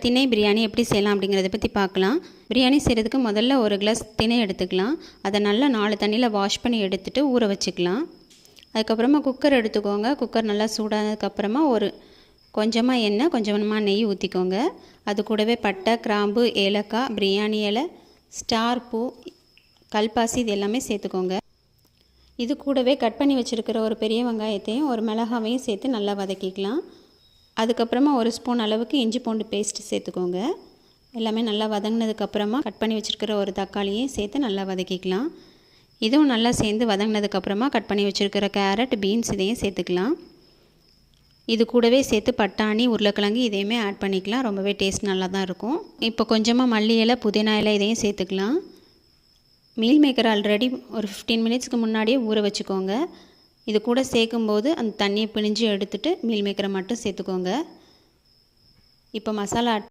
திணை பிரியாணி எப்படி செய்யலாம் அப்படிங்கிறத பற்றி பார்க்கலாம். பிரியாணி செய்கிறதுக்கு முதல்ல ஒரு கிளாஸ் திணை எடுத்துக்கலாம். அதை நல்லா 4 தண்ணியில் வாஷ் பண்ணி எடுத்துகிட்டு ஊற வச்சுக்கலாம். அதுக்கப்புறமா குக்கர் எடுத்துக்கோங்க. குக்கர் நல்லா சூடானதுக்கப்புறமா கொஞ்சமாக எண்ணெய் கொஞ்சமாக நெய் ஊற்றிக்கோங்க. அது கூடவே பட்டை, கிராம்பு, ஏலக்காய், பிரியாணி இலை, ஸ்டார் பூ, கல்பாசி இது எல்லாமே சேர்த்துக்கோங்க. இது கூடவே கட் பண்ணி வச்சுருக்கிற ஒரு பெரிய வெங்காயத்தையும் ஒரு மிளகாவையும் சேர்த்து நல்லா வதக்கிக்கலாம். அதுக்கப்புறமா 1 ஸ்பூன் அளவுக்கு இஞ்சி பூண்டு பேஸ்ட் சேர்த்துக்கோங்க. எல்லாமே நல்லா வதங்கினதுக்கப்புறமா கட் பண்ணி வச்சுருக்கிற ஒரு தக்காளியையும் சேர்த்து நல்லா வதக்கிக்கலாம். இதுவும் நல்லா சேர்ந்து வதங்கினதுக்கப்புறமா கட் பண்ணி வச்சுருக்கிற கேரட், பீன்ஸ் இதையும் சேர்த்துக்கலாம். இது கூடவே சேர்த்து பட்டாணி, உருளைக்கிழங்கு இதையுமே ஆட் பண்ணிக்கலாம். ரொம்பவே டேஸ்ட் நல்லா தான் இருக்கும். இப்போ கொஞ்சமாக மல்லி இலை, புதினா இலை இதையும் சேர்த்துக்கலாம். மீல் மேக்கர் ஆல்ரெடி ஒரு 15 மினிட்ஸ்க்கு முன்னாடியே ஊற வச்சுக்கோங்க. இது கூட சேர்க்கும்போது அந்த தண்ணியை பிழிஞ்சு எடுத்துகிட்டு மீல் மேக்கரை மட்டும் சேர்த்துக்கோங்க. இப்போ மசாலா